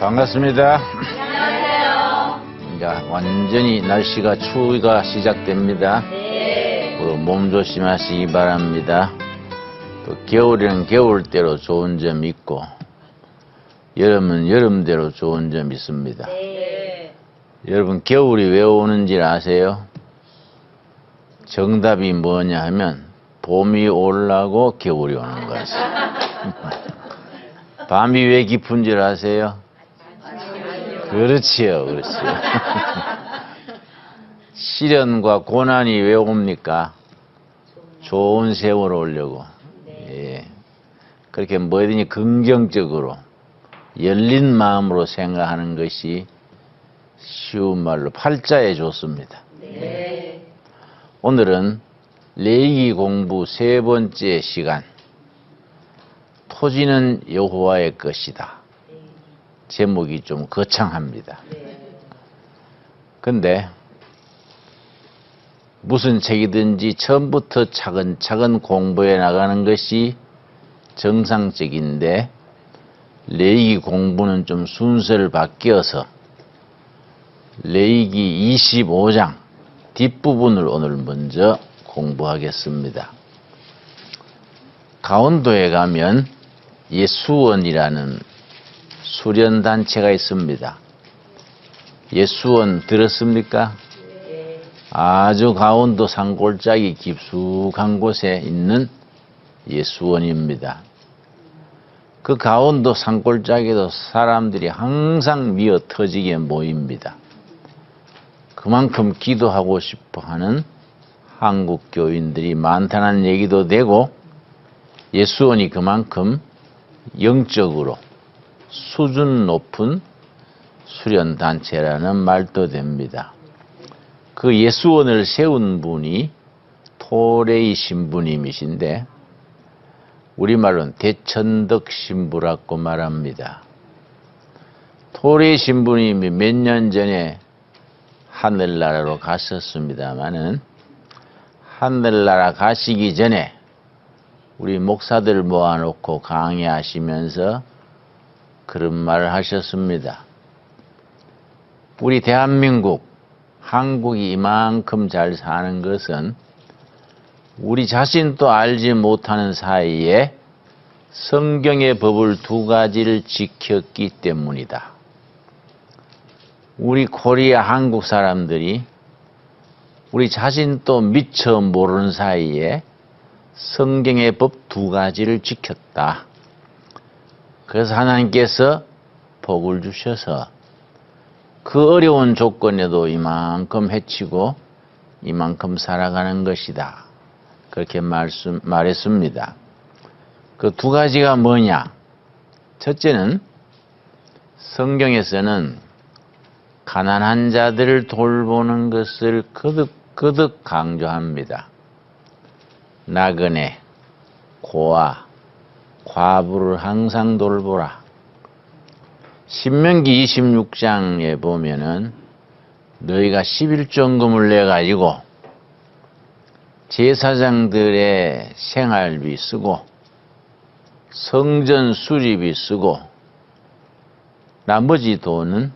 반갑습니다. 안녕하세요. 자, 완전히 날씨가 추위가 시작됩니다. 네. 몸 조심하시기 바랍니다. 또 겨울에는 겨울대로 좋은 점이 있고 여름은 여름대로 좋은 점이 있습니다. 네. 여러분, 겨울이 왜 오는지 아세요? 정답이 뭐냐 하면 봄이 오려고 겨울이 오는 것이에요. 밤이 왜 깊은 줄 아세요? 그렇지요, 그렇지요. 시련과 고난이 왜 옵니까? 좋은 세월 오려고. 예. 그렇게 뭐든지 긍정적으로 열린 마음으로 생각하는 것이 쉬운 말로 팔자에 좋습니다. 네. 오늘은 레위기 공부 세 번째 시간, 토지는 여호와의 것이다. 제목이 좀 거창합니다. 근데 무슨 책이든지 처음부터 차근차근 공부해 나가는 것이 정상적인데 레위기 공부는 좀 순서를 바뀌어서 레위기 25장 뒷부분을 오늘 먼저 공부하겠습니다. 강원도에 가면 예수원이라는 수련단체가 있습니다. 예수원 들었습니까? 아주 강원도 산골짜기 깊숙한 곳에 있는 예수원입니다. 그 강원도 산골짜기도 사람들이 항상 미어 터지게 모입니다. 그만큼 기도하고 싶어하는 한국 교인들이 많다는 얘기도 되고 예수원이 그만큼 영적으로 수준 높은 수련단체라는 말도 됩니다. 그 예수원을 세운 분이 토레이 신부님이신데 우리말로는 대천덕 신부라고 말합니다. 토레이 신부님이 몇 년 전에 하늘나라로 가셨습니다마는 하늘나라 가시기 전에 우리 목사들 모아놓고 강의하시면서 그런 말을 하셨습니다. 우리 대한민국, 한국이 이만큼 잘 사는 것은 우리 자신도 알지 못하는 사이에 성경의 법을 두 가지를 지켰기 때문이다. 우리 코리아 한국 사람들이 우리 자신도 미처 모르는 사이에 성경의 법 두 가지를 지켰다. 그래서 하나님께서 복을 주셔서 그 어려운 조건에도 이만큼 해치고 이만큼 살아가는 것이다. 그렇게 말했습니다. 그 두 가지가 뭐냐? 첫째는 성경에서는 가난한 자들을 돌보는 것을 거듭 강조합니다. 나그네, 고아, 과부를 항상 돌보라. 신명기 26장에 보면은 너희가 11조금을 내가지고 제사장들의 생활비 쓰고 성전 수리비 쓰고 나머지 돈은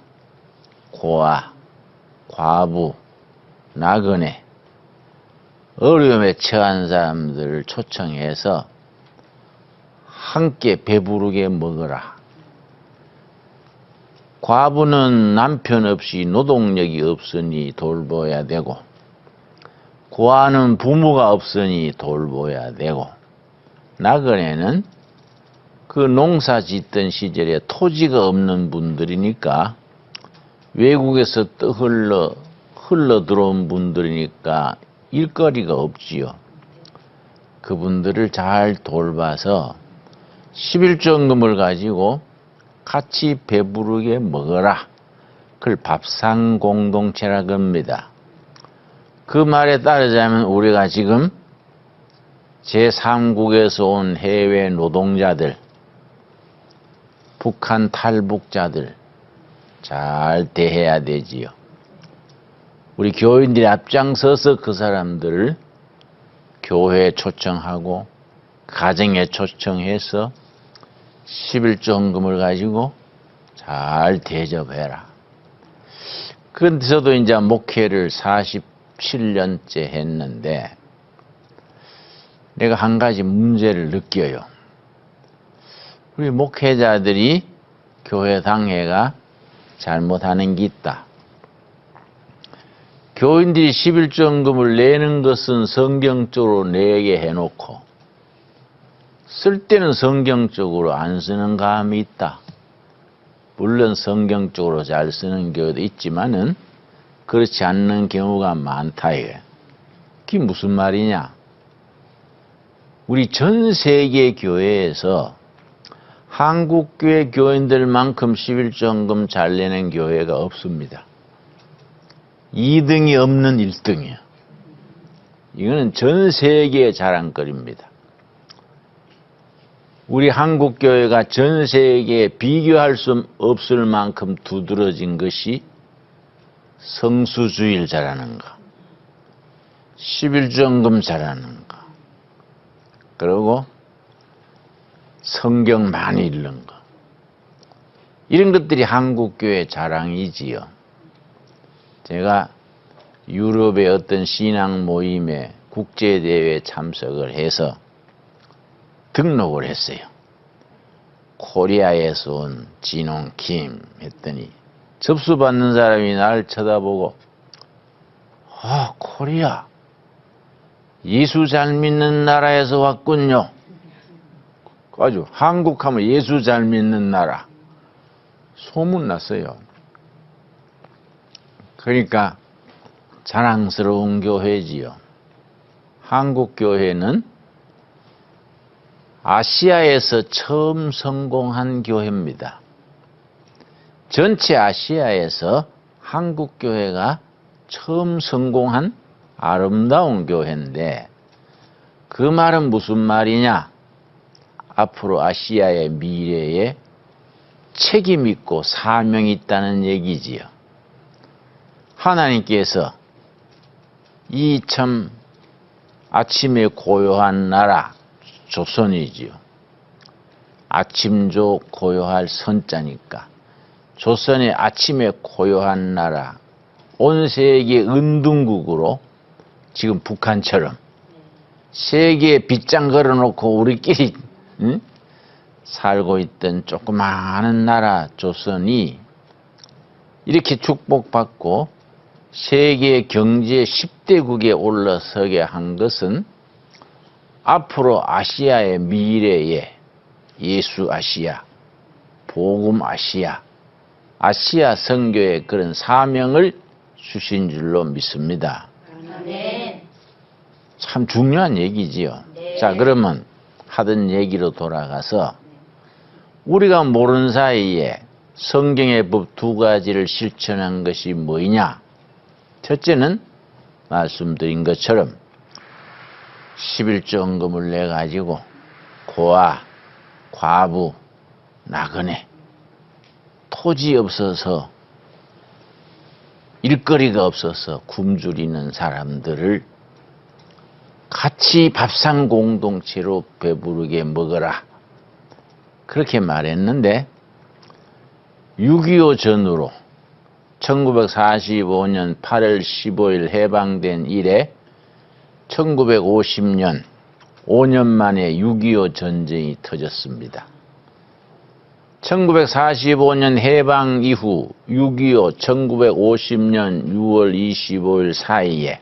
고아, 과부, 나그네, 어려움에 처한 사람들을 초청해서 함께 배부르게 먹어라. 과부는 남편 없이 노동력이 없으니 돌봐야 되고 고아는 부모가 없으니 돌봐야 되고 나그네는 그 농사 짓던 시절에 토지가 없는 분들이니까 외국에서 또 흘러 들어온 분들이니까 일거리가 없지요. 그분들을 잘 돌봐서 11조금을 가지고 같이 배부르게 먹어라. 그걸 밥상 공동체라고 합니다. 그 말에 따르자면 우리가 지금 제3국에서 온 해외 노동자들, 북한 탈북자들 잘 대해야 되지요. 우리 교인들이 앞장서서 그 사람들을 교회에 초청하고 가정에 초청해서 11조 헌금을 가지고 잘 대접해라. 그런데 저도 이제 목회를 47년째 했는데 내가 한 가지 문제를 느껴요. 우리 목회자들이 교회 당회가 잘못하는 게 있다. 교인들이 11조금을 내는 것은 성경적으로 내게 해놓고 쓸 때는 성경적으로 안 쓰는 감이 있다. 물론 성경적으로 잘 쓰는 경우도 있지만은 그렇지 않는 경우가 많다 이게. 그게 무슨 말이냐? 우리 전 세계 교회에서 한국교회 교인들만큼 11조금 잘 내는 교회가 없습니다. 2등이 없는 1등이야. 이거는 전 세계의 자랑거리입니다. 우리 한국교회가 전 세계에 비교할 수 없을 만큼 두드러진 것이 성수주일 잘하는 거, 11조금 잘하는 거, 그리고 성경 많이 읽는 거. 이런 것들이 한국교회 자랑이지요. 제가 유럽의 어떤 신앙 모임에 국제대회에 참석을 해서 등록을 했어요. 코리아에서 온 진홍 김 했더니 접수받는 사람이 날 쳐다보고 코리아 예수 잘 믿는 나라에서 왔군요. 아주 한국하면 예수 잘 믿는 나라 소문났어요. 그러니까 자랑스러운 교회지요. 한국 교회는 아시아에서 처음 성공한 교회입니다. 전체 아시아에서 한국 교회가 처음 성공한 아름다운 교회인데 그 말은 무슨 말이냐? 앞으로 아시아의 미래에 책임 있고 사명이 있다는 얘기지요. 하나님께서 이 참 아침에 고요한 나라 조선이지요. 아침조 고요할 선자니까 조선의 아침에 고요한 나라 온 세계 은둔국으로 지금 북한처럼 세계에 빗장 걸어놓고 우리끼리 살고 있던 조그마한 나라 조선이 이렇게 축복받고 세계 경제 10대국에 올라서게 한 것은 앞으로 아시아의 미래에 예수 아시아, 복음 아시아, 아시아 선교의 그런 사명을 주신 줄로 믿습니다. 아멘. 참 중요한 얘기지요. 네. 자, 그러면 하던 얘기로 돌아가서 우리가 모르는 사이에 성경의 법 두 가지를 실천한 것이 뭐냐? 첫째는 말씀드린 것처럼 11조금을 내가지고 고아, 과부, 나그네, 토지 없어서 일거리가 없어서 굶주리는 사람들을 같이 밥상 공동체로 배부르게 먹어라. 그렇게 말했는데 6.25 전후로 1945년 8월 15일 해방된 이래 1950년 5년 만에 6.25 전쟁이 터졌습니다. 1945년 해방 이후 6.25 1950년 6월 25일 사이에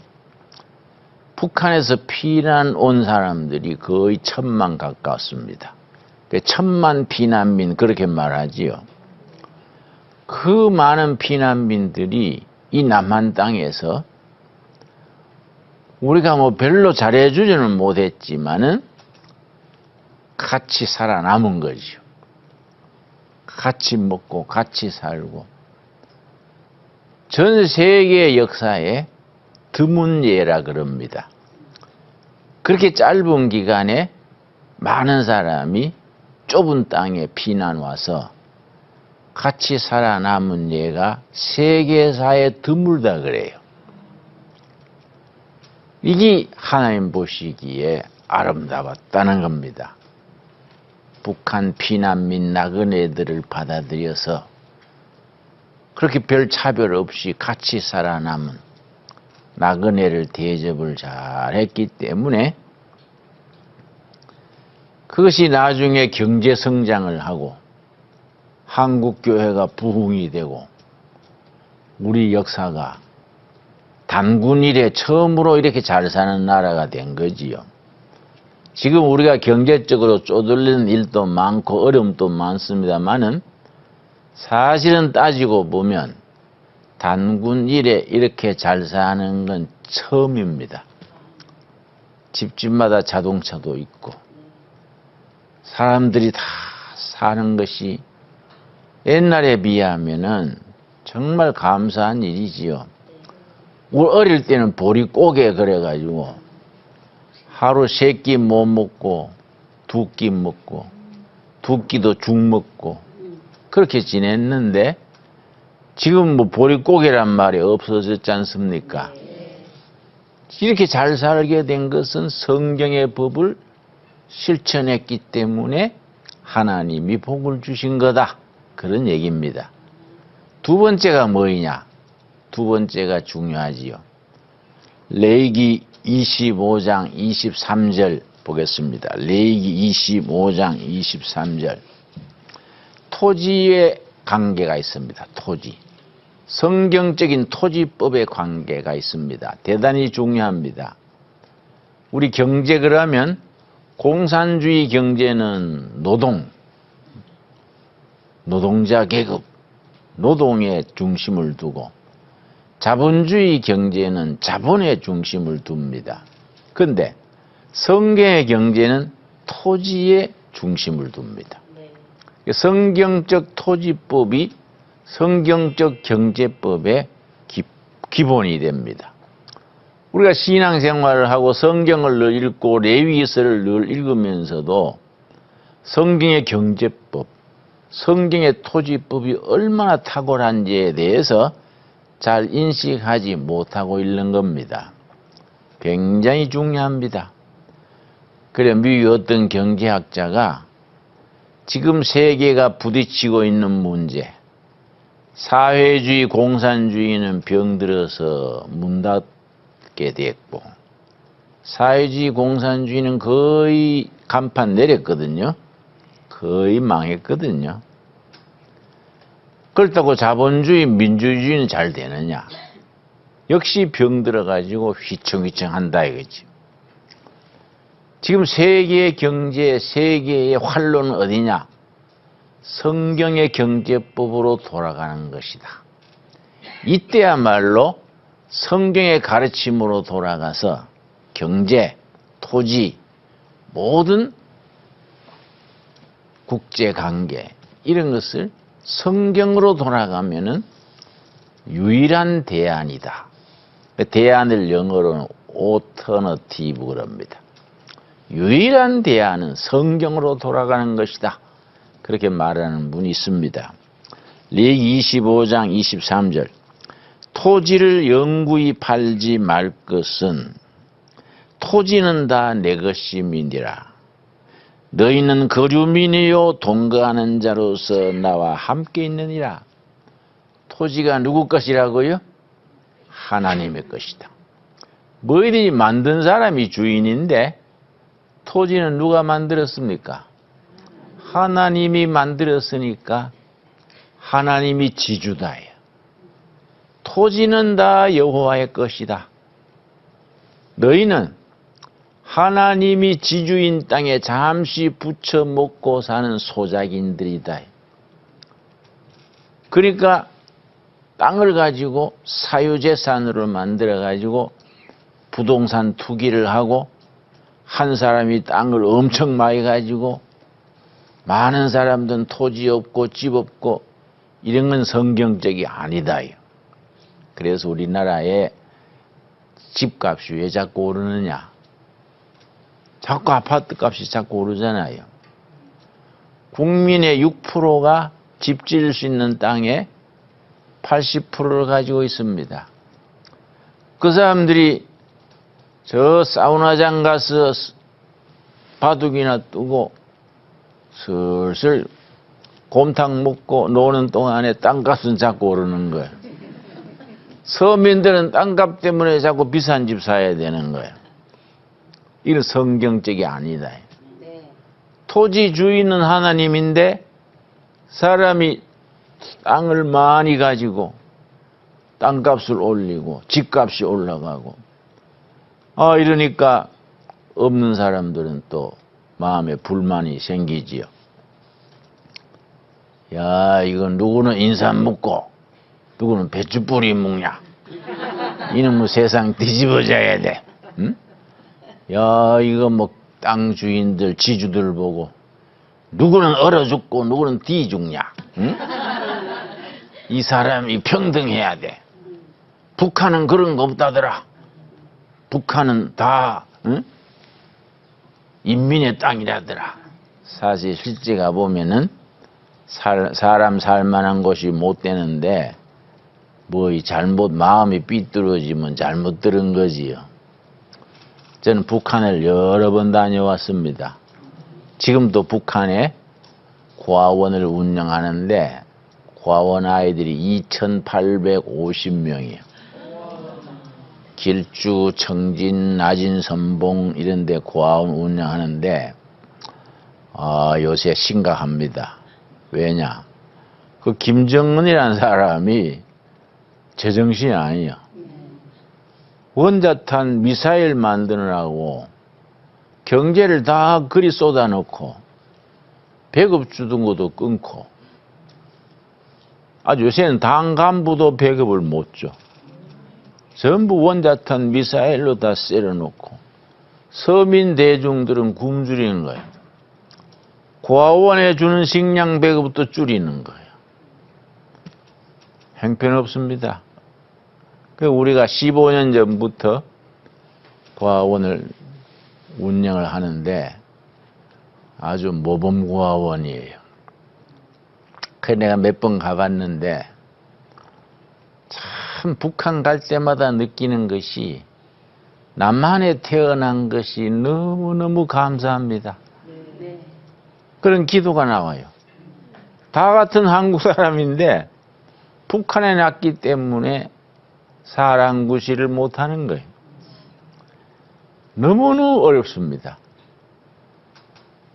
북한에서 피난 온 사람들이 거의 1,000만 가까웠습니다. 1,000만 피난민 그렇게 말하지요. 그 많은 피난민들이 이 남한 땅에서 우리가 뭐 별로 잘해주지는 못했지만은 같이 살아남은 거죠. 같이 먹고 같이 살고 전 세계 역사에 드문 예라 그럽니다. 그렇게 짧은 기간에 많은 사람이 좁은 땅에 피난 와서 같이 살아남은 예가 세계사에 드물다 그래요. 이게 하나님 보시기에 아름다웠다는 겁니다. 북한 피난민 나그네들을 받아들여서 그렇게 별 차별 없이 같이 살아남은 나그네를 대접을 잘 했기 때문에 그것이 나중에 경제 성장을 하고 한국교회가 부흥이 되고 우리 역사가 단군 이래 처음으로 이렇게 잘 사는 나라가 된 거지요. 지금 우리가 경제적으로 쪼들리는 일도 많고 어려움도 많습니다만은 사실은 따지고 보면 단군 이래 이렇게 잘 사는 건 처음입니다. 집집마다 자동차도 있고 사람들이 다 사는 것이 옛날에 비하면은 정말 감사한 일이지요. 우리 어릴 때는 보릿고개 그래가지고 하루 3끼 못 먹고 2끼 먹고 2끼도 죽 먹고 그렇게 지냈는데 지금 뭐 보릿고개란 말이 없어졌지 않습니까? 이렇게 잘 살게 된 것은 성경의 법을 실천했기 때문에 하나님이 복을 주신 거다. 그런 얘기입니다. 두 번째가 뭐이냐? 두 번째가 중요하지요. 레위기 25장 23절 보겠습니다. 레위기 25장 23절. 토지의 관계가 있습니다. 토지. 성경적인 토지법의 관계가 있습니다. 대단히 중요합니다. 우리 경제 그러면 공산주의 경제는 노동자 계급, 노동에 중심을 두고 자본주의 경제는 자본에 중심을 둡니다. 그런데 성경의 경제는 토지에 중심을 둡니다. 성경적 토지법이 성경적 경제법의 기본이 됩니다. 우리가 신앙생활을 하고 성경을 늘 읽고 레위기서를 늘 읽으면서도 성경의 경제법, 성경의 토지법이 얼마나 탁월한지에 대해서 잘 인식하지 못하고 있는 겁니다. 굉장히 중요합니다. 그래 미국 어떤 경제학자가 지금 세계가 부딪히고 있는 문제, 사회주의, 공산주의는 병들어서 문 닫게 됐고 사회주의, 공산주의는 거의 간판 내렸거든요. 거의 망했거든요. 그렇다고 자본주의, 민주주의는 잘 되느냐? 역시 병들어가지고 휘청휘청 한다 이거지. 지금 세계의 경제, 세계의 활로는 어디냐? 성경의 경제법으로 돌아가는 것이다. 이때야말로 성경의 가르침으로 돌아가서 경제, 토지, 모든 국제관계 이런 것을 성경으로 돌아가면은 유일한 대안이다. 대안을 영어로는 alternative 그럽니다. 유일한 대안은 성경으로 돌아가는 것이다. 그렇게 말하는 분이 있습니다. 레위기 25장 23절. 토지를 영구히 팔지 말 것은 토지는 다 내 것임이니라. 너희는 거류민이요 동거하는 자로서 나와 함께 있느니라. 토지가 누구 것이라고요? 하나님의 것이다. 뭐든지 만든 사람이 주인인데 토지는 누가 만들었습니까? 하나님이 만들었으니까 하나님이 지주다예요. 토지는 다 여호와의 것이다. 너희는 하나님이 지주인 땅에 잠시 붙여 먹고 사는 소작인들이다. 그러니까 땅을 가지고 사유재산으로 만들어 가지고 부동산 투기를 하고 한 사람이 땅을 엄청 많이 가지고 많은 사람들은 토지 없고 집 없고 이런 건 성경적이 아니다. 그래서 우리나라에 집값이 왜 자꾸 오르느냐? 자꾸 아파트 값이 자꾸 오르잖아요. 국민의 6%가 집 지을 수 있는 땅에 80%를 가지고 있습니다. 그 사람들이 저 사우나장 가서 바둑이나 뜨고 슬슬 곰탕 먹고 노는 동안에 땅값은 자꾸 오르는 거예요. 서민들은 땅값 때문에 자꾸 비싼 집 사야 되는 거예요. 이건 성경적이 아니다. 네. 토지 주인은 하나님인데 사람이 땅을 많이 가지고 땅값을 올리고 집값이 올라가고 이러니까 없는 사람들은 또 마음에 불만이 생기지요. 야, 이건 누구는 인삼 먹고 누구는 배추뿌리 먹냐. 이놈의 세상 뒤집어져야 돼. 응? 야, 이거 뭐 땅 주인들 지주들 보고 누구는 얼어 죽고 누구는 뒤 죽냐. 응? 이 사람이 평등해야 돼. 북한은 그런 거 없다더라. 북한은 다 응? 인민의 땅이라더라. 사실 실제 가보면은 사람 살만한 곳이 못 되는데 뭐 이 잘못 마음이 삐뚤어지면 잘못 들은 거지요. 저는 북한을 여러 번 다녀왔습니다. 지금도 북한에 고아원을 운영하는데 고아원 아이들이 2,850명이에요. 길주, 청진, 나진, 선봉 이런 데 고아원 운영하는데 요새 심각합니다. 왜냐? 그 김정은이라는 사람이 제정신이 아니에요. 원자탄 미사일 만드느라고 경제를 다 그리 쏟아놓고 배급 주던 것도 끊고 요새는 당 간부도 배급을 못 줘. 전부 원자탄 미사일로 다 쎄려놓고 서민 대중들은 굶주리는 거예요. 고아원에 주는 식량 배급도 줄이는 거예요. 형편없습니다. 우리가 15년 전부터 고아원을 운영을 하는데 아주 모범 고아원이에요. 그래서 내가 몇 번 가봤는데 참 북한 갈 때마다 느끼는 것이 남한에 태어난 것이 너무너무 감사합니다. 네. 그런 기도가 나와요. 다 같은 한국 사람인데 북한에 났기 때문에 사랑구실을 못하는 거예요. 너무너무 어렵습니다.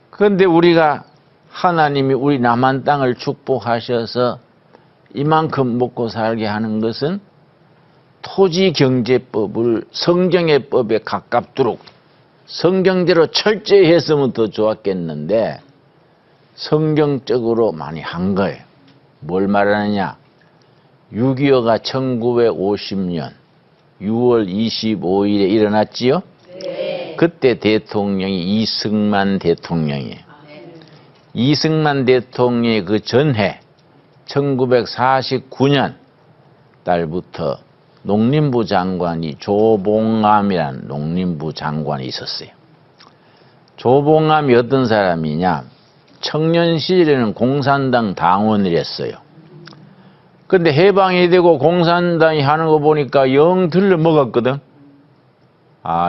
그런데 우리가 하나님이 우리 남한 땅을 축복하셔서 이만큼 먹고 살게 하는 것은 토지경제법을 성경의 법에 가깝도록 성경대로 철저히 했으면 더 좋았겠는데 성경적으로 많이 한 거예요. 뭘 말하느냐? 6.25가 1950년 6월 25일에 일어났지요? 네. 그때 대통령이 이승만 대통령이에요. 네. 이승만 대통령의 그 전해 1949년 달부터 농림부 장관이 조봉암이라는 농림부 장관이 있었어요. 조봉암이 어떤 사람이냐? 청년 시절에는 공산당 당원이랬어요. 근데 해방이 되고 공산당이 하는 거 보니까 영 들러 먹었거든.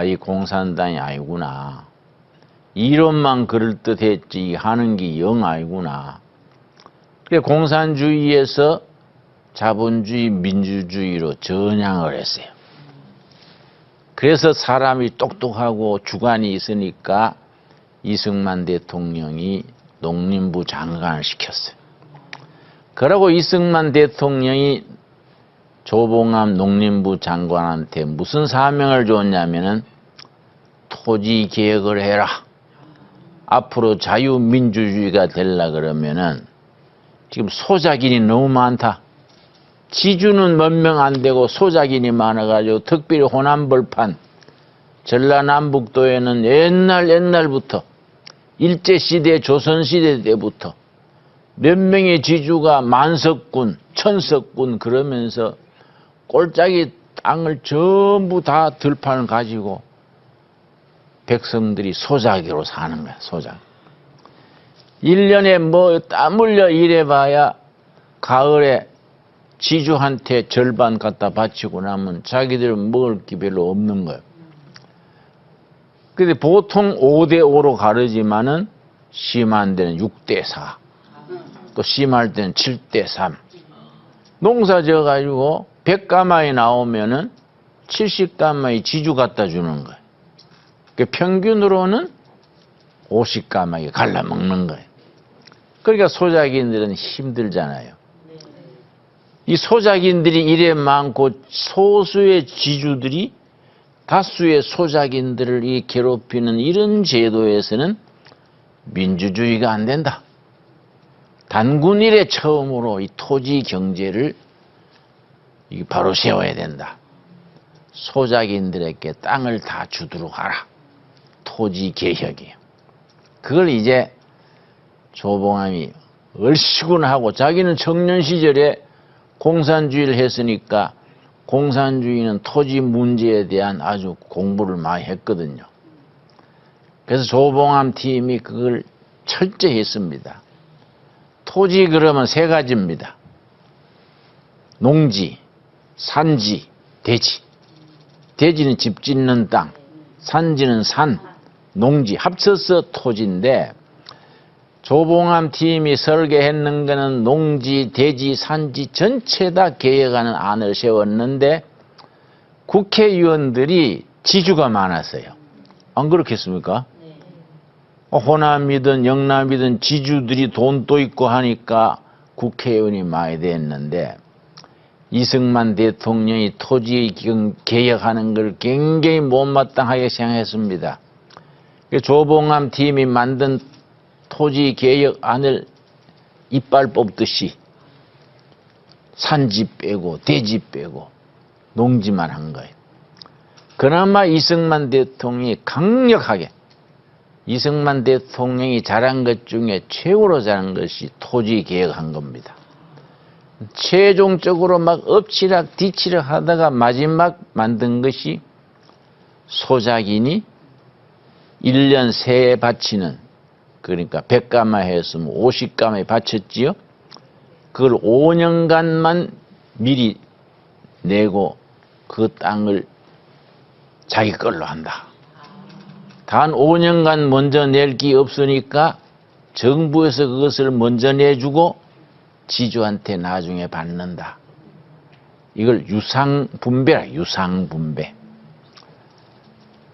이 공산당이 아니구나. 이론만 그럴듯했지 하는 게 영 아니구나. 그래 공산주의에서 자본주의, 민주주의로 전향을 했어요. 그래서 사람이 똑똑하고 주관이 있으니까 이승만 대통령이 농림부 장관을 시켰어요. 그러고 이승만 대통령이 조봉암 농림부 장관한테 무슨 사명을 줬냐면은 토지 개혁을 해라. 앞으로 자유민주주의가 되려 그러면은 지금 소작인이 너무 많다. 지주는 몇 명 안 되고 소작인이 많아가지고 특별히 호남벌판 전라남북도에는 옛날부터 일제시대 조선시대 때부터 몇 명의 지주가 만석군 천석군 그러면서 꼴짝이 땅을 전부 다 들판을 가지고 백성들이 소작이로 사는 거야. 소작. 1년에 뭐 땀 흘려 일해봐야 가을에 지주한테 절반 갖다 바치고 나면 자기들은 먹을 게 별로 없는 거예요. 근데 보통 5대5로 가르지만은 심한 데는 6대4. 또 심할 때는 7대3. 농사 지어가지고 100가마이 나오면은 70가마이 지주 갖다 주는 거예요. 그러니까 평균으로는 50가마이 갈라먹는 거예요. 그러니까 소작인들은 힘들잖아요. 이 소작인들이 이래 많고 소수의 지주들이 다수의 소작인들을 이 괴롭히는 이런 제도에서는 민주주의가 안 된다. 단군 이래 처음으로 이 토지 경제를 바로 세워야 된다. 소작인들에게 땅을 다 주도록 하라. 토지 개혁이에요. 그걸 이제 조봉암이 얼씨구나 자기는 청년 시절에 공산주의를 했으니까 공산주의는 토지 문제에 대한 아주 공부를 많이 했거든요. 그래서 조봉암 팀이 그걸 철저히 했습니다. 토지 그러면 세 가지입니다. 농지, 산지, 대지. 대지는 집 짓는 땅, 산지는 산, 농지 합쳐서 토지인데 조봉암 팀이 설계했는 것은 농지, 대지, 산지 전체 다 개혁하는 안을 세웠는데 국회의원들이 지주가 많았어요. 안 그렇겠습니까? 호남이든 영남이든 지주들이 돈도 있고 하니까 국회의원이 많이 됐는데 이승만 대통령이 토지 개혁하는 걸 굉장히 못마땅하게 생각했습니다. 조봉암 팀이 만든 토지 개혁안을 이빨 뽑듯이 산지 빼고 대지 빼고 농지만 한 거예요. 그나마 이승만 대통령이 강력하게 이승만 대통령이 잘한 것 중에 최고로 잘한 것이 토지 개혁한 겁니다. 최종적으로 막 엎치락 뒤치락 하다가 마지막 만든 것이 소작인이 1년 새에 바치는 그러니까 100가마 했으면 50가마에 바쳤지요. 그걸 5년간만 미리 내고 그 땅을 자기 걸로 한다. 단 5년간 먼저 낼 게 없으니까 정부에서 그것을 먼저 내주고 지주한테 나중에 받는다. 이걸 유상분배라, 유상분배.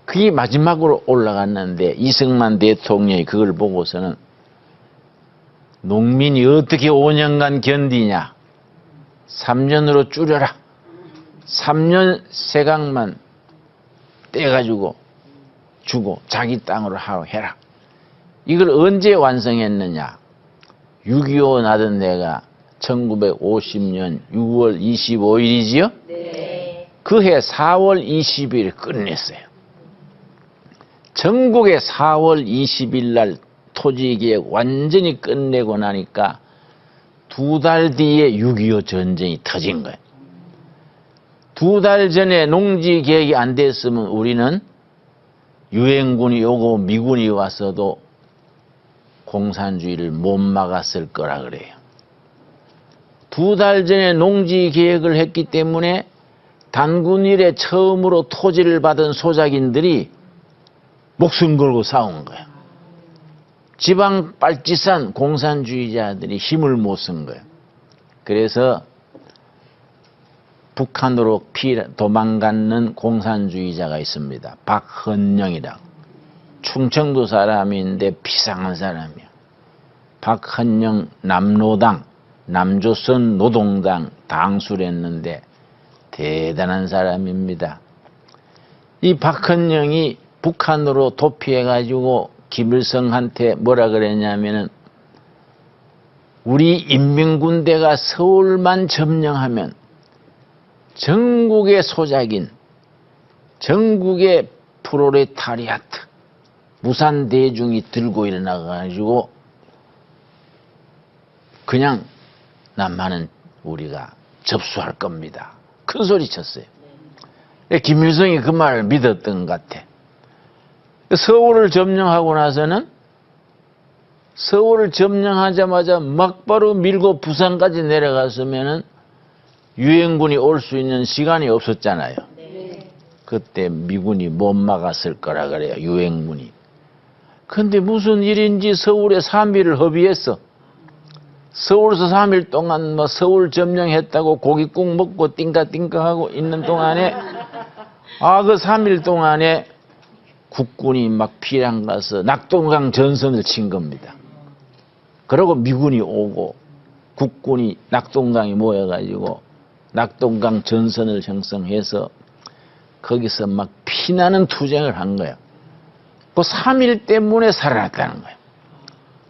그게 마지막으로 올라갔는데 이승만 대통령이 그걸 보고서는 농민이 어떻게 5년간 견디냐. 3년으로 줄여라. 3년 세강만 떼가지고 주고 자기 땅으로 해라. 이걸 언제 완성했느냐. 6.25 나던 내가 1950년 6월 25일이지요? 네. 그해 4월 20일 끝냈어요. 전국에 4월 20일 날 토지개혁 완전히 끝내고 나니까 2달 뒤에 6.25 전쟁이 터진 거예요. 2달 전에 농지개혁이 안 됐으면 우리는 유엔군이 오고 미군이 왔어도 공산주의를 못 막았을 거라 그래요. 2달 전에 농지개혁을 했기 때문에 단군 이래 처음으로 토지를 받은 소작인들이 목숨 걸고 싸운 거예요. 지방 빨치산 공산주의자들이 힘을 못 쓴 거예요. 그래서 북한으로 도망가는 공산주의자가 있습니다. 박헌영이라고. 충청도 사람인데 비상한 사람이에요. 박헌영 남노당, 남조선 노동당 당수를 했는데 대단한 사람입니다. 이 박헌영이 북한으로 도피해가지고 김일성한테 뭐라 그랬냐면은 우리 인민군대가 서울만 점령하면 전국의 소작인, 전국의 프롤레타리아트, 무산 대중이 들고 일어나가지고 그냥 남한은 우리가 접수할 겁니다. 큰 소리 쳤어요. 김일성이 그 말을 믿었던 것 같아. 서울을 점령하고 나서는 서울을 점령하자마자 막바로 밀고 부산까지 내려갔으면은 유엔군이 올 수 있는 시간이 없었잖아요. 네. 그때 미군이 못 막았을 거라 그래요. 유엔군이. 근데 무슨 일인지 서울에 3일을 허비했어. 서울서 3일 동안 뭐 서울 점령했다고 고깃국 먹고 띵까띵까하고 있는 동안에 그 3일 동안에 국군이 막 피랑 가서 낙동강 전선을 친 겁니다. 그러고 미군이 오고 국군이 낙동강에 모여가지고 낙동강 전선을 형성해서 거기서 막 피나는 투쟁을 한 거예요. 그 3일 때문에 살아났다는 거예요.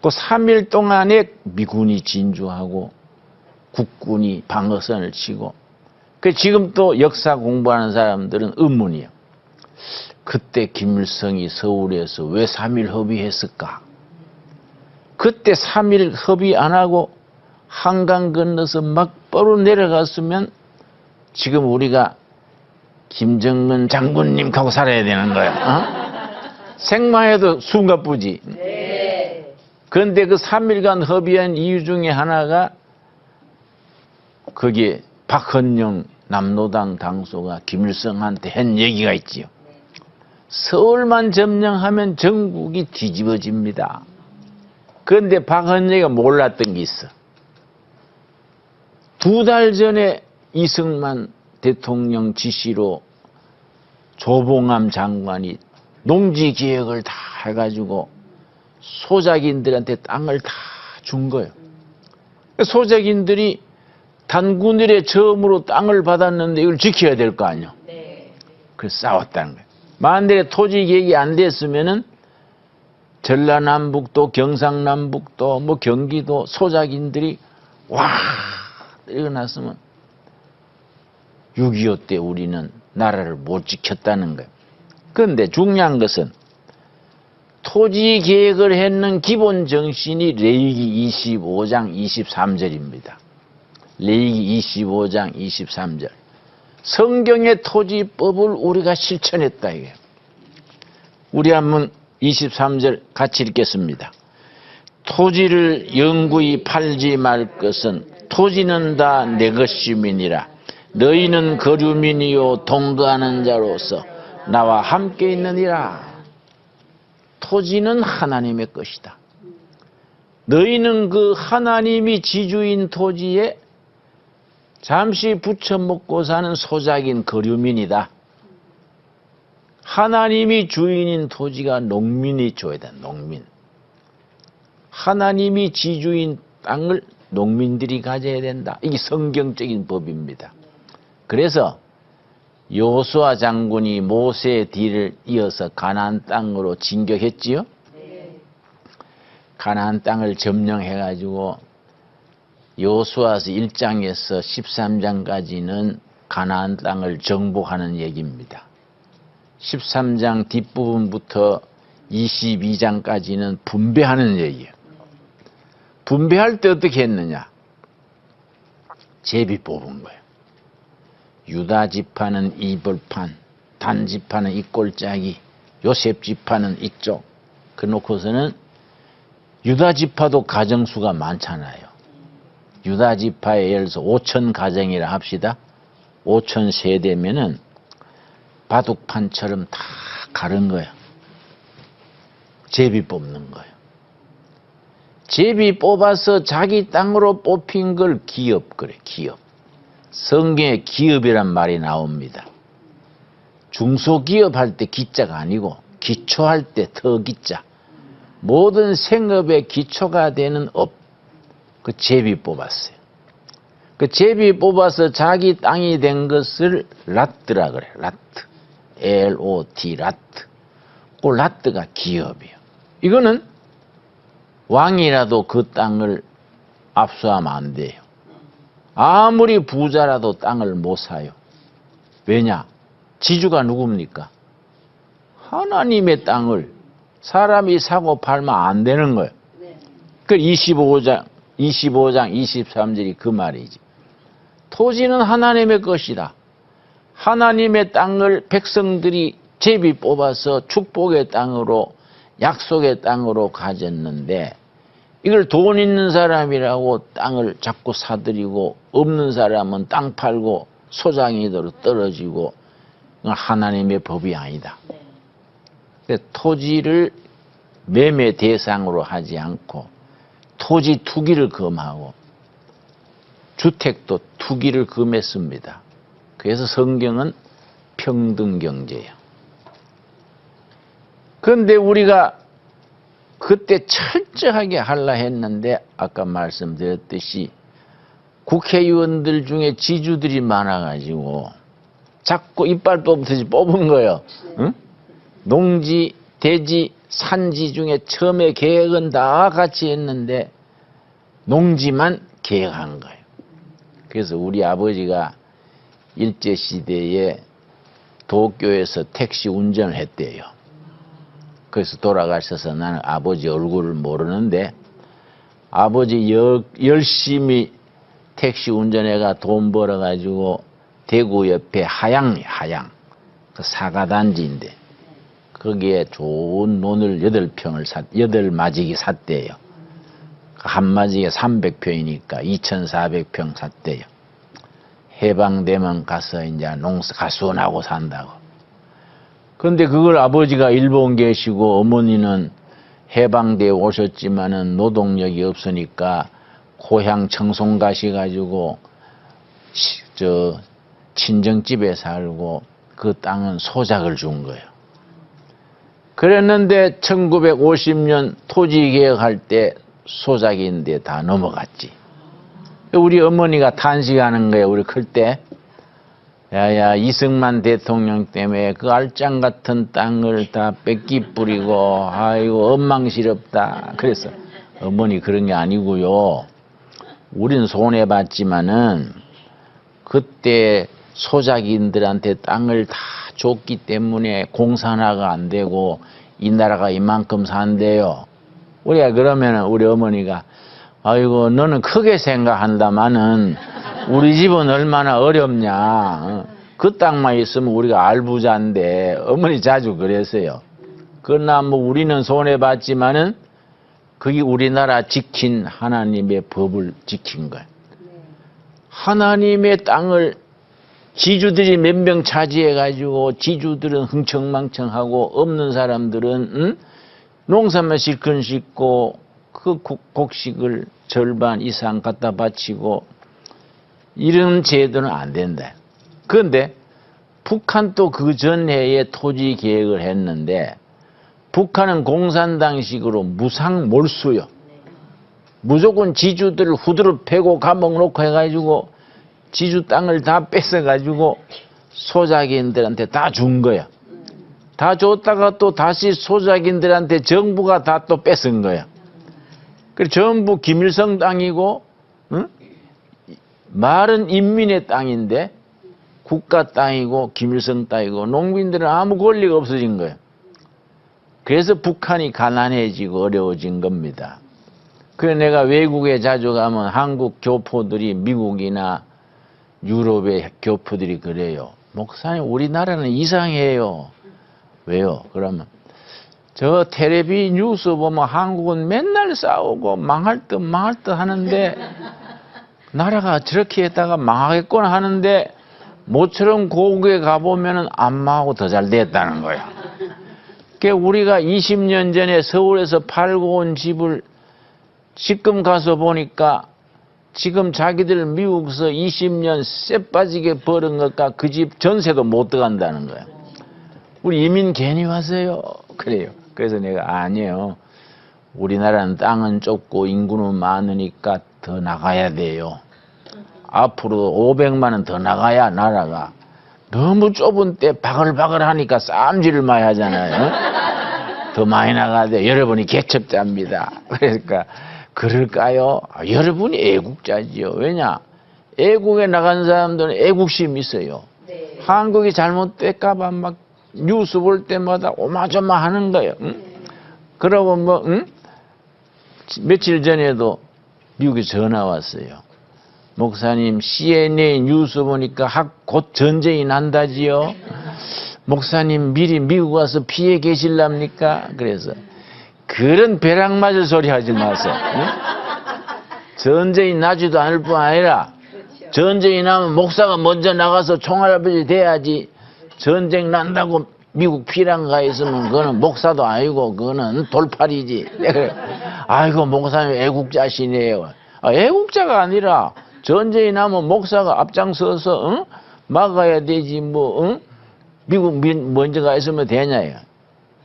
그 3일 동안에 미군이 진주하고 국군이 방어선을 치고 그 지금 또 역사 공부하는 사람들은 의문이에요. 그때 김일성이 서울에서 왜 3일 협의했을까? 그때 3일 협의 안 하고 한강 건너서 막바로 내려갔으면 지금 우리가 김정은 장군님 하고 살아야 되는 거예요. 생마해도 숨가쁘지. 네. 그런데 그 3일간 협의한 이유 중에 하나가 거기에 박헌영 남로당 당소가 김일성한테 한 얘기가 있지요. 서울만 점령하면 전국이 뒤집어집니다. 그런데 박헌영이가 몰랐던 게 있어. 2달 전에 이승만 대통령 지시로 조봉암 장관이 농지 계획을 다 해가지고 소작인들한테 땅을 다 준 거예요. 소작인들이 단군 이래 처음으로 땅을 받았는데 이걸 지켜야 될 거 아니에요. 네. 그래서 싸웠다는 거예요. 만약에 토지 계획이 안 됐으면은 전라남북도, 경상남북도, 뭐 경기도 소작인들이 와 일어났으면 6.25 때 우리는 나라를 못 지켰다는 거예요. 그런데 중요한 것은 토지 계획을 했는 기본 정신이 레위기 25장 23절입니다. 레위기 25장 23절. 성경의 토지법을 우리가 실천했다 이게. 우리 한번 23절 같이 읽겠습니다. 토지를 영구히 팔지 말 것은 토지는 다 내 것임이니라. 너희는 거류민이요 동거하는 자로서 나와 함께 있느니라. 토지는 하나님의 것이다. 너희는 그 하나님이 지주인 토지에 잠시 부쳐먹고 사는 소작인 거류민이다. 하나님이 주인인 토지가 농민이 줘야 돼. 농민. 하나님이 지주인 땅을 농민들이 가져야 된다. 이게 성경적인 법입니다. 그래서 여호수아 장군이 모세의 뒤를 이어서 가나안 땅으로 진격했지요. 네. 가나안 땅을 점령해가지고 여호수아서 1장에서 13장까지는 가나안 땅을 정복하는 얘기입니다. 13장 뒷부분부터 22장까지는 분배하는 얘기예요. 분배할 때 어떻게 했느냐? 제비 뽑은 거예요. 유다 지파는 이 벌판, 단 지파는 이 꼴짜기, 요셉 지파는 이쪽. 그놓고서는 유다 지파도 가정수가 많잖아요. 유다 지파에 예를 들어서 5천 가정이라 합시다. 5천 세대면은 바둑판처럼 다 가른 거예요. 제비 뽑는 거예요. 제비 뽑아서 자기 땅으로 뽑힌 걸 기업 그래, 기업. 성경에 기업이란 말이 나옵니다. 중소기업 할 때 기자가 아니고 기초할 때 더 기자. 모든 생업의 기초가 되는 업. 그 제비 뽑았어요. 그 제비 뽑아서 자기 땅이 된 것을 라트라 그래. 라트. L-O-T, 라트. 그 라트가 기업이에요. 이거는 왕이라도 그 땅을 압수하면 안 돼요. 아무리 부자라도 땅을 못 사요. 왜냐? 지주가 누굽니까? 하나님의 땅을 사람이 사고 팔면 안 되는 거예요. 그 25장 23절이 그 말이지. 토지는 하나님의 것이다. 하나님의 땅을 백성들이 제비 뽑아서 축복의 땅으로 약속의 땅으로 가졌는데 이걸 돈 있는 사람이라고 땅을 자꾸 사들이고 없는 사람은 땅 팔고 소장이대로 떨어지고 이건 하나님의 법이 아니다. 토지를 매매 대상으로 하지 않고 토지 투기를 금하고 주택도 투기를 금했습니다. 그래서 성경은 평등경제예요. 그런데 우리가 그때 철저하게 하려 했는데 아까 말씀드렸듯이 국회의원들 중에 지주들이 많아가지고 자꾸 이빨 뽑듯이 뽑은 거예요. 응? 농지, 대지, 산지 중에 처음에 계획은 다 같이 했는데 농지만 계획한 거예요. 그래서 우리 아버지가 일제시대에 도쿄에서 택시 운전을 했대요. 그래서 돌아가셔서 나는 아버지 얼굴을 모르는데 아버지 열심히 택시 운전해가 돈 벌어가지고 대구 옆에 하양 그 사과단지인데 거기에 좋은 논을 8마지기 샀대요. 한 마지에 300평이니까 2,400평 샀대요. 해방되면 가서 이제 가수원하고 산다고. 그런데 그걸 아버지가 일본 계시고 어머니는 해방돼 오셨지만은 노동력이 없으니까 고향 청송 가셔가지고 저 친정집에 살고 그 땅은 소작을 준 거예요. 그랬는데 1950년 토지개혁할 때 소작인데 다 넘어갔지. 우리 어머니가 탄식하는 거예요. 우리 클 때. 야야 이승만 대통령 때문에 그 알짱 같은 땅을 다 뺏기 뿌리고 아이고 엉망스럽다. 그래서 어머니 그런 게 아니고요. 우린 손해봤지만은 그때 소작인들한테 땅을 다 줬기 때문에 공산화가 안 되고 이 나라가 이만큼 산대요. 우리가 그러면은 우리 어머니가 아이고 너는 크게 생각한다마는 우리 집은 얼마나 어렵냐. 그 땅만 있으면 우리가 알부자인데 어머니 자주 그랬어요. 그러나 뭐 우리는 손해봤지만은 그게 우리나라 지킨 하나님의 법을 지킨 거예요. 하나님의 땅을 지주들이 몇 명 차지해가지고 지주들은 흥청망청하고 없는 사람들은 농사만 실컷 짓고 그 곡식을 절반 이상 갖다 바치고 이런 제도는 안 된다. 그런데 북한도 그 전해에 토지 계획을 했는데 북한은 공산당식으로 무상몰수요. 무조건 지주들을 후드로 패고 감옥 놓고 해가지고 지주 땅을 다 뺏어가지고 소작인들한테 다 준 거야. 다 줬다가 또 다시 소작인들한테 정부가 다 또 뺏은 거야. 그래서 전부 김일성 땅이고, 응? 말은 인민의 땅인데 국가 땅이고 김일성 땅이고 농민들은 아무 권리가 없어진 거예요. 그래서 북한이 가난해지고 어려워진 겁니다. 그래서 내가 외국에 자주 가면 한국 교포들이 미국이나 유럽의 교포들이 그래요. 목사님 우리나라는 이상해요. 왜요? 그러면 저 텔레비 뉴스 보면 한국은 맨날 싸우고 망할 듯 하는데 나라가 저렇게 했다가 망하겠구나 하는데 모처럼 고국에 가보면은 안 망하고 더 잘 됐다는 거야. 그러니까 우리가 20년 전에 서울에서 팔고 온 집을 지금 가서 보니까 지금 자기들 미국에서 20년 쎄 빠지게 벌은 것과 그 집 전세도 못 들어간다는 거야. 우리 이민 괜히 왔어요. 그래요. 그래서 내가 아니에요. 우리나라는 땅은 좁고 인구는 많으니까 더 나가야 돼요. 앞으로 500만 원 더 나가야 나라가 너무 좁은 때 바글바글 하니까 쌈질을 많이 하잖아요. 더 많이 나가야 돼. 여러분이 개첩자입니다. 그러니까 그럴까요? 여러분이 애국자지요. 왜냐? 애국에 나간 사람들은 애국심이 있어요. 네. 한국이 잘못될까봐 막 뉴스 볼 때마다 오마저마 하는 거예요. 응? 그러고 뭐 응? 며칠 전에도 미국에 전화 왔어요. 목사님 CNN 뉴스 보니까 곧 전쟁이 난다지요. 목사님 미리 미국 와서 피해 계실랍니까? 그래서 그런 벼락 맞을 소리 하지 마세요. 응? 전쟁이 나지도 않을 뿐 아니라 전쟁이 나면 목사가 먼저 나가서 총알아버지 돼야지. 전쟁 난다고 미국 피난 가 있으면 그거는 목사도 아니고 그거는 돌팔이지. 아이고 목사님 애국자시네요. 애국자가 아니라 전쟁이 나면 목사가 앞장서서 응? 막아야 되지 뭐 응? 미국 먼저가 있으면 되냐요.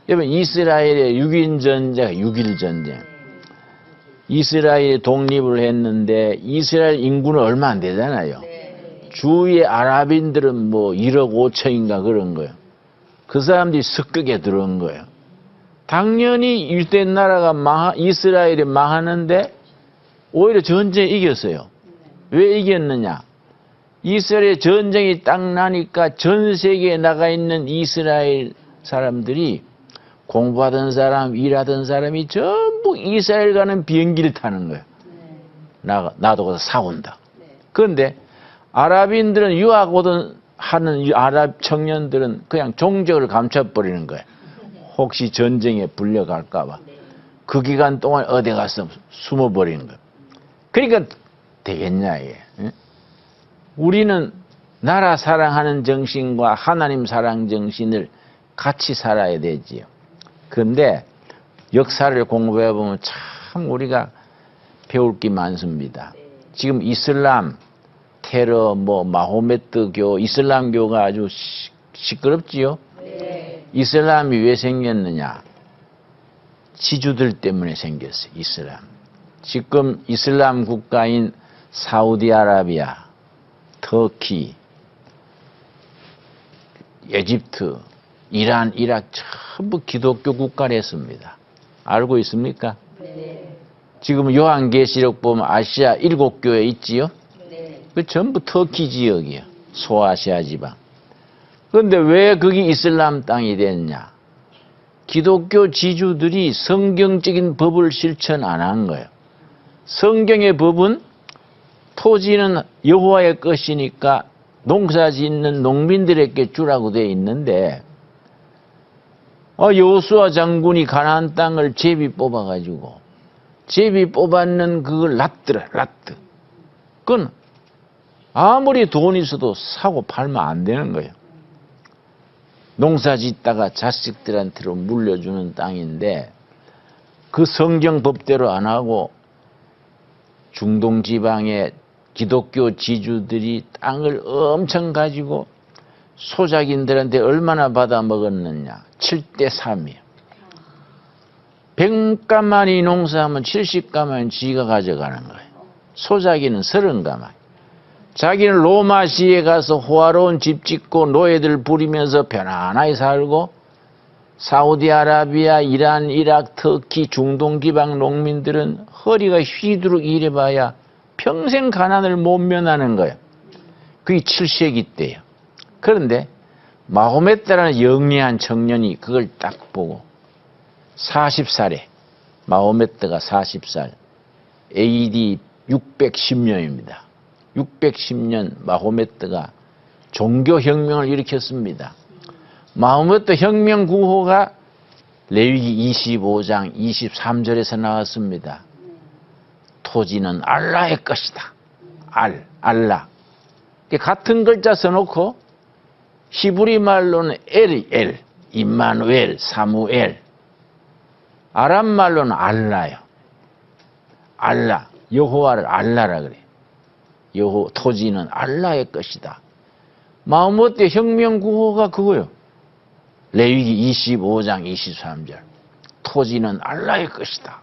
여러분 이스라엘의 6일 전쟁, 6일 전쟁. 이스라엘이 독립을 했는데 이스라엘 인구는 얼마 안 되잖아요. 주위의 아랍인들은 뭐 1억 5천인가 그런 거예요. 그 사람들이 습격에 들어온 거예요. 당연히 유대 나라가 이스라엘이 망하는데 오히려 전쟁에 이겼어요. 왜 이겼느냐? 이스라엘 전쟁이 딱 나니까 전 세계에 나가 있는 이스라엘 사람들이 공부하던 사람, 일하던 사람이 전부 이스라엘 가는 비행기를 타는 거예요. 나도 거기서 사온다. 그런데 아랍인들은 유학 오던 하는 아랍 청년들은 그냥 종적을 감춰버리는 거예요. 혹시 전쟁에 불려갈까봐. 그 기간 동안 어디 가서 숨어버리는 거예요. 그러니까 되겠냐 이게. 우리는 나라 사랑하는 정신과 하나님 사랑 정신을 같이 살아야 되지요. 그런데 역사를 공부해 보면 참 우리가 배울 게 많습니다. 지금 이슬람 테러 뭐 마호메트교 이슬람교가 아주 시끄럽지요. 이슬람이 왜 생겼느냐? 지주들 때문에 생겼어요. 이슬람. 지금 이슬람 국가인 사우디아라비아, 터키, 에집트, 이란, 이락 전부 기독교 국가랬습니다. 알고 있습니까? 지금 요한계시록 보면 아시아 7교회 있지요? 그 전부 터키 지역이에요. 소아시아 지방. 그런데 왜 거기 이슬람 땅이 됐냐? 기독교 지주들이 성경적인 법을 실천 안 한 거예요. 성경의 법은 토지는 여호와의 것이니까 농사 짓는 농민들에게 주라고 되어 있는데 여호수아 장군이 가나안 땅을 제비 뽑아가지고 제비 뽑았는 그걸 놨더라. 그건 아무리 돈이 있어도 사고 팔면 안 되는 거예요. 농사 짓다가 자식들한테로 물려주는 땅인데 그 성경 법대로 안 하고 중동 지방의 기독교 지주들이 땅을 엄청 가지고 소작인들한테 얼마나 받아 먹었느냐. 7대 3이에요. 100가마니 농사하면 70가마니 지가 가져가는 거예요. 소작이는 30가마니. 자기는 로마시에 가서 호화로운 집 짓고 노예들 부리면서 편안하게 살고 사우디아라비아, 이란, 이락, 터키, 중동 지방 농민들은 허리가 휘두르 일해봐야 평생 가난을 못 면하는 거예요. 그게 7세기 때예요. 그런데 마호메트라는 영리한 청년이 그걸 딱 보고 40살에 마호메트가 40살 AD 610년입니다. 610년 마호메트가 종교혁명을 일으켰습니다. 마호메트 혁명 구호가 레위기 25장 23절에서 나왔습니다. 토지는 알라의 것이다. 알라. 같은 글자 써놓고 히브리 말로는 엘, 임마누엘, 사무엘. 아랍 말로는 알라요. 알라, 여호와를 알라라 그래. 토지는 알라의 것이다. 마호메트 혁명 구호가 그거요. 레위기 25장 23절. 토지는 알라의 것이다.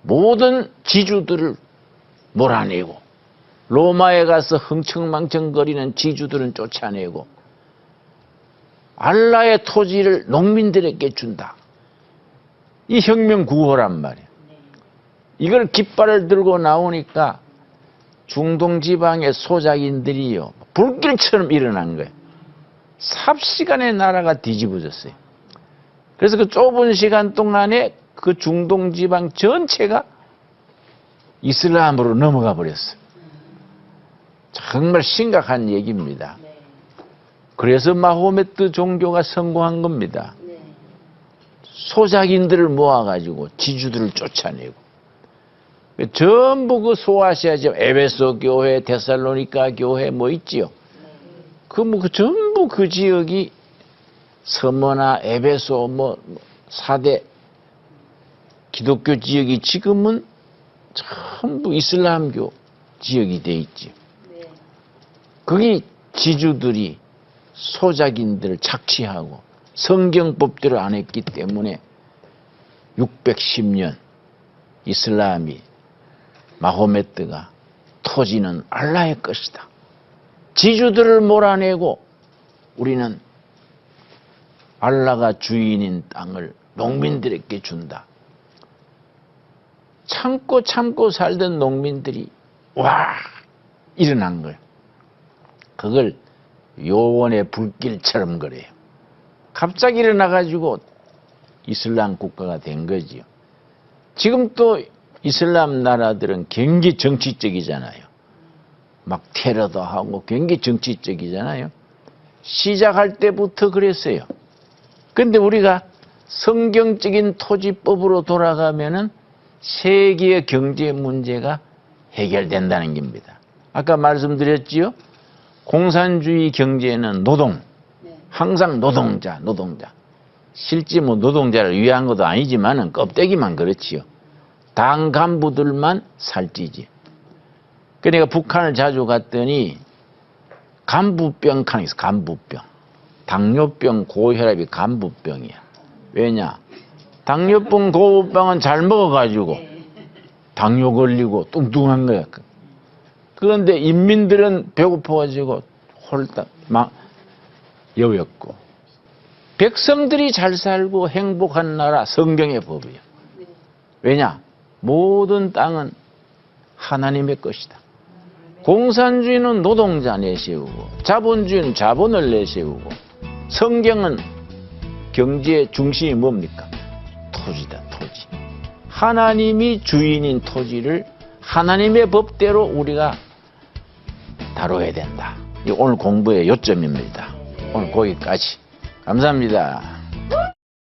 모든 지주들을 몰아내고 로마에 가서 흥청망청거리는 지주들은 쫓아내고 알라의 토지를 농민들에게 준다. 이 혁명 구호란 말이에요. 이걸 깃발을 들고 나오니까 중동 지방의 소작인들이요 불길처럼 일어난 거예요. 삽시간에 나라가 뒤집어졌어요. 그래서 그 좁은 시간 동안에 그 중동 지방 전체가 이슬람으로 넘어가 버렸어요. 정말 심각한 얘기입니다. 그래서 마호메트 종교가 성공한 겁니다. 소작인들을 모아가지고 지주들을 쫓아내고 전부 그 소아시아 지역 에베소 교회, 데살로니가 교회 뭐 있지요. 그 전부 그 지역이 서머나 에베소 뭐 4대 기독교 지역이 지금은 전부 이슬람교 지역이 돼 있지. 네. 거기 지주들이 소작인들을 착취하고 성경법대로 안 했기 때문에 610년 이슬람이 마호메트가 토지는 알라의 것이다. 지주들을 몰아내고 우리는 알라가 주인인 땅을 농민들에게 준다. 참고 살던 농민들이 와 일어난 걸. 그걸 요원의 불길처럼 그래요. 갑자기 일어나가지고 이슬람 국가가 된 거지요. 지금 또 이슬람 나라들은 굉장히 정치적이잖아요. 막 테러도 하고 굉장히 정치적이잖아요. 시작할 때부터 그랬어요. 근데 우리가 성경적인 토지법으로 돌아가면은 세계의 경제 문제가 해결된다는 겁니다. 아까 말씀드렸지요. 공산주의 경제는 노동, 네. 항상 노동자. 실제 뭐 노동자를 위한 것도 아니지만은 껍데기만 그렇지요. 당 간부들만 살찌지. 그러니까 북한을 자주 갔더니 간부병 칸이 있어. 간부병. 당뇨병, 고혈압이 간부병이야. 왜냐? 당뇨병, 고혈압은 잘 먹어가지고 당뇨 걸리고 뚱뚱한 거야. 그런데 인민들은 배고파가지고 홀딱 막 여였고. 백성들이 잘 살고 행복한 나라 성경의 법이에요. 왜냐? 모든 땅은 하나님의 것이다. 공산주의는 노동자 내세우고 자본주의는 자본을 내세우고 성경은 경제의 중심이 뭡니까? 토지다, 토지. 하나님이 주인인 토지를 하나님의 법대로 우리가 다뤄야 된다. 오늘 공부의 요점입니다. 오늘 거기까지. 감사합니다.